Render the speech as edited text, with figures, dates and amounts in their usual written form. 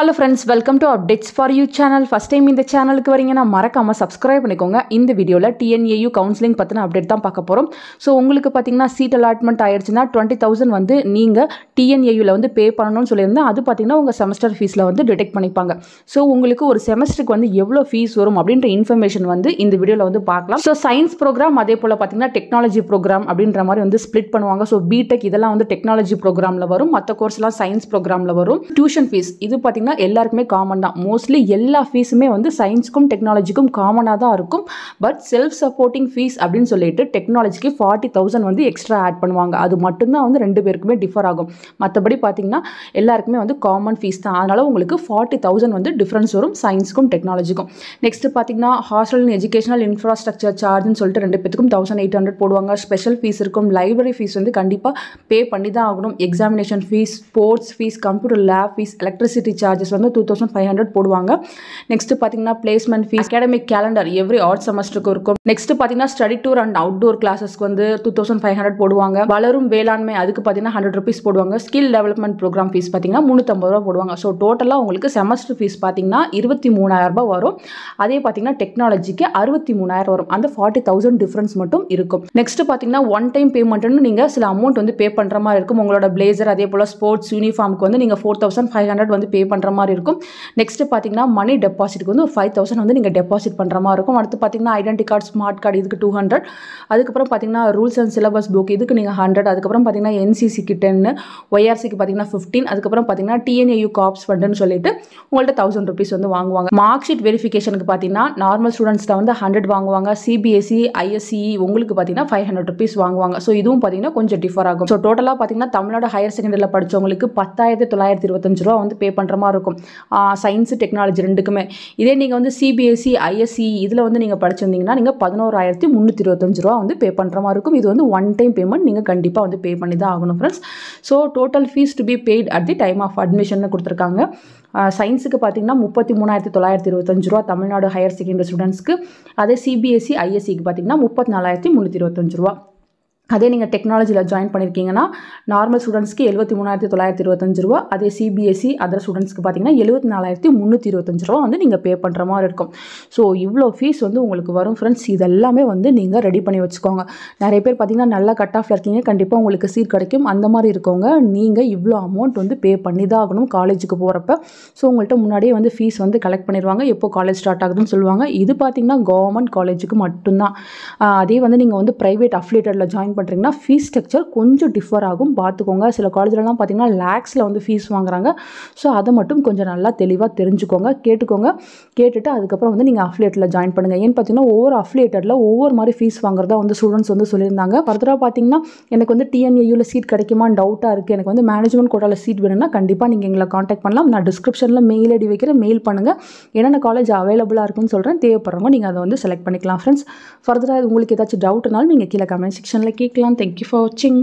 Hello friends, welcome to Updates for You channel. First time இந்த சேனலுக்கு வரீங்கன்னா மறக்காம subscribe பண்ணிக்கோங்க. இந்த வீடியோல TNAU கவுன்சிலிங் பத்தின அப்டேட் தான் பார்க்க போறோம். சோ உங்களுக்கு பாத்தீங்கன்னா சீட் அலாட்மெண்ட் ஆயிருச்சுனா 20000 வந்து நீங்க TNAU ல வந்து பே பண்ணனும்னு சொல்லிருந்தா அது பாத்தீங்கன்னா உங்க செமஸ்டர் ஃபீஸ்ல வந்து டிடெக்ட் பண்ணிப்பாங்க. சோ உங்களுக்கு ஒரு செமஸ்டருக்கு வந்து எவ்வளவு ஃபீஸ் வரும் அப்படின்ற இன்ஃபர்மேஷன் வந்து இந்த வீடியோல வந்து பார்க்கலாம். சோ சயின்ஸ் ப்ரோகிராம் அதே போல பாத்தீங்கன்னா டெக்னாலஜி ப்ரோகிராம் அப்படின்ற மாதிரி வந்து ஸ்ப்ளிட் பண்ணுவாங்க. சோ B.Tech இதெல்லாம் வந்து டெக்னாலஜி ப்ரோகிராம்ல வரும். மத்த கோர்ஸ்லாம் சயின்ஸ் ப்ரோகிராம்ல வரும். டியூஷன் ஃபீஸ் இது பாத்தீங்கன்னா எல்லாருக்குமே காமன் தான். மோஸ்ட்லி எல்லா ஃபீஸுமே வந்து சயின்ஸ்க்கும் டெக்னாலஜிக்கும் காமனாக தான் இருக்கும். பட் செல்ஃப் சப்போர்ட்டிங் ஃபீஸ் அப்படின்னு சொல்லிட்டு டெக்னாலஜிக்கு 40000 வந்து எக்ஸ்ட்ரா ஆட் பண்ணுவாங்க. அது மட்டும்தான் வந்து ரெண்டு பேருக்குமே டிஃபர் ஆகும். மற்றபடி பார்த்தீங்கன்னா எல்லாருக்குமே வந்து காமன் ஃபீஸ் தான். அதனால உங்களுக்கு 40000 வந்து டிஃப்ரென்ஸ் வரும் சயின்ஸ்க்கும் டெக்னாலஜிக்கும். நெக்ஸ்ட் பார்த்தீங்கன்னா ஹாஸ்டல் அண்ட் எஜுகேஷனல் இன்ஃப்ராஸ்ட்ரக்சர் சார்ஜ்னு சொல்லிட்டு ரெண்டு பேருக்கும் 1800 போடுவாங்க. ஸ்பெஷல் ஃபீஸ் இருக்கும். லைப்ரரி ஃபீஸ் வந்து கண்டிப்பாக பே பண்ணி தான் ஆகணும். Examination fees, sports fees, computer lab fees, electricity charges வந்து 2500 போடுவாங்க. நெக்ஸ்ட் பார்த்தீங்கன்னா placement fees, academic calendar every odd செமஸ்டருக்கு இருக்கும். நெக்ஸ்ட் பார்த்தீங்கன்னா ஸ்டடி டூர் அண்ட் அவுட்டோர் கிளாஸஸ்க்கு வந்து 2500 போடுவாங்க. வளரும் வேளாண்மை அதுக்கு பார்த்தீங்கன்னா 100 rupees போடுவாங்க. ஸ்கில் டெவலப்மெண்ட் ப்ரோக்ராம் ஃபீஸ் பார்த்தீங்கன்னா 350 ரூபா போடுவாங்க. ஸோ டோட்டலாக உங்களுக்கு செமஸ்டர் ஃபீஸ் பார்த்தீங்கன்னா 23000 ரூபாய் வரும். அதே பார்த்தீங்கன்னா டெக்னாலஜிக்கு 63000 வரும். அந்த 40000 டிஃபரன்ஸ் மட்டும் இருக்கும். நெக்ஸ்ட் பார்த்தீங்கன்னா ஒன் டைம் பேமெண்ட்னு நீங்க சில அமௌண்ட் வந்து பே பண்ற மாதிரி இருக்கும். உங்களோட பிளேசர் அதே போல ஸ்போர்ட்ஸ் யூனிஃபார்முக்கு வந்து நீங்க 4500 வந்து பே பண்ற மாதிரி இருக்கும். நெக்ஸ்ட் பார்த்தீங்கன்னா மணி டெபாசிட்க்கு வந்து ஒரு 5000 வந்து நீங்கள் டெபாசிட் பண்ணுற மாதிரி இருக்கும். அடுத்து பார்த்தீங்கன்னா ஐடென்டி கார்டு, ஸ்மார்ட் கார்டு இதுக்கு 200. அதுக்கப்புறம் பார்த்தீங்கன்னா ரூல்ஸ் அண்ட் சிலபஸ் புக் இதுக்கு நீங்கள் 100. அதுக்கப்புறம் பார்த்தீங்கன்னா NCCக்கு 10, YRCக்கு பார்த்தீங்கன்னா 15. அதுக்கப்புறம் பார்த்தீங்கன்னா TNAU காப்ஸ் ஃபண்டுன்னு சொல்லிட்டு உங்கள்கிட்ட 1000 rupees வந்து வாங்குவாங்க. மார்க் ஷீட் வெரிஃபிகேஷனுக்கு பார்த்தீங்கன்னா நார்மல் ஸ்டூடெண்ட்ஸ்ல வந்து 100 வாங்குவாங்க. CBSE, ISCE உங்களுக்கு பார்த்தீங்கன்னா 500 rupees வாங்குவாங்க. ஸோ இதுவும் பார்த்தீங்கன்னா கொஞ்சம் டிஃபர் ஆகும். ஸோ டோட்டலாக பார்த்தீங்கன்னா தமிழ்நாடு ஹையர் செகண்டரியில் படித்தவங்களுக்கு 10925 ரூபா வந்து பே பண்ணுற மாதிரி இருக்கும். சயின்ஸ் டெக்னாலஜி ரெண்டுக்குமே. இதே நீங்கள் வந்து CBSE, ISCE இதில் வந்து நீங்கள் படிச்சிருந்தீங்கன்னா நீங்கள் 11325 ரூபா வந்து பே பண்ணுற மாதிரி இருக்கும். இது வந்து ஒன் டைம் பேமெண்ட் நீங்கள் கண்டிப்பாக வந்து பே பண்ணி தான் ஆகணும் friends. So total fees to be paid at the time of admission கொடுத்துருக்காங்க. சயின்ஸுக்கு பார்த்தீங்கன்னா 33925 ரூபா தமிழ்நாடு ஹையர் செகண்டரி ஸ்டூடெண்ட்ஸ்க்கு. அதே CBSE, ISCக்கு பார்த்தீங்கன்னா 34325 ரூபா. அதே நீங்கள் டெக்னாலஜியில் ஜாயின் பண்ணியிருக்கீங்கன்னா நார்மல் ஸ்டூடெண்ட்ஸ்க்கு 73925 ரூபா. அதே CBSE அதர் ஸ்டூடெண்ட்ஸ்க்கு பார்த்தீங்கன்னா 74325 ரூபா வந்து நீங்கள் பே பண்ணுற மாதிரி இருக்கும். ஸோ இவ்வளோ ஃபீஸ் வந்து உங்களுக்கு வரும் ஃப்ரெண்ட்ஸ். இதெல்லாமே வந்து நீங்கள் ரெடி பண்ணி வச்சுக்கோங்க. நிறைய பேர் பார்த்தீங்கன்னா நல்லா கட் ஆஃப்ல இருக்கீங்க, கண்டிப்பாக உங்களுக்கு சீட் கிடைக்கும். அந்த மாதிரி இருக்கவங்க நீங்கள் இவ்வளோ அமௌண்ட் வந்து பே பண்ணி தான் ஆகணும் காலேஜுக்கு போகிறப்ப. ஸோ உங்கள்கிட்ட முன்னாடியே வந்து ஃபீஸ் வந்து கலெக்ட் பண்ணிடுவாங்க. எப்போ காலேஜ் ஸ்டார்ட் ஆகுதுன்னு சொல்லுவாங்க. இது பார்த்தீங்கன்னா கவர்மெண்ட் காலேஜுக்கு மட்டும்தான். அதே வந்து நீங்கள் வந்து ப்ரைவேட் அஃபிலியேட்டடில் ஜாயின் பண்ணுறீங்கன்னா ஃபீஸ் ஸ்ட்ரக்சர் கொஞ்சம் டிஃபர் ஆகும், பார்த்துக்கோங்க. சில காலேஜ்லலாம் பார்த்தீங்கன்னா லேக்ஸில் வந்து ஃபீஸ் வாங்குறாங்க. ஸோ அதை மட்டும் கொஞ்சம் நல்லா தெளிவாக தெரிஞ்சுக்கோங்க, கேட்டுட்டு அதுக்கப்புறம் வந்து நீங்கள் அஃபிலியேட்டில் ஜாயின் பண்ணுங்கள். ஏன்னு பார்த்தீங்கன்னா ஒவ்வொரு அஃபிலியேட்டடில் ஒவ்வொரு மாதிரி ஃபீஸ் வாங்குறதா வந்து ஸ்டூடெண்ட்ஸ் வந்து சொல்லியிருந்தாங்க. ஃபர்தராக பார்த்தீங்கன்னா எனக்கு வந்து TNAUல சீட் கிடைக்குமான்னு டவுட்டாக இருக்குது, எனக்கு வந்து மேனேஜ்மெண்ட் கோட்டாவில் சீட் வேணும்னா கண்டிப்பாக நீங்கள் எங்களை காண்டாக்ட் பண்ணலாம். நான் டிஸ்கிரிப்ஷனில் மெயில் ஐடி வைக்கிறேன், மெயில் பண்ணுங்கள். என்னென்ன காலேஜ் அவைலபிளாக இருக்குன்னு சொல்கிறேன். தேவைப்படுறவங்க நீங்கள் அதை வந்து செலக்ட் பண்ணிக்கலாம் ஃப்ரெண்ட்ஸ். ஃபர்தராக உங்களுக்கு ஏதாச்சும் டவுட்னாலும் நீங்கள் கீழே கமெண்ட் செக்ஷனில் கேட்கலாம். Thank you for watching.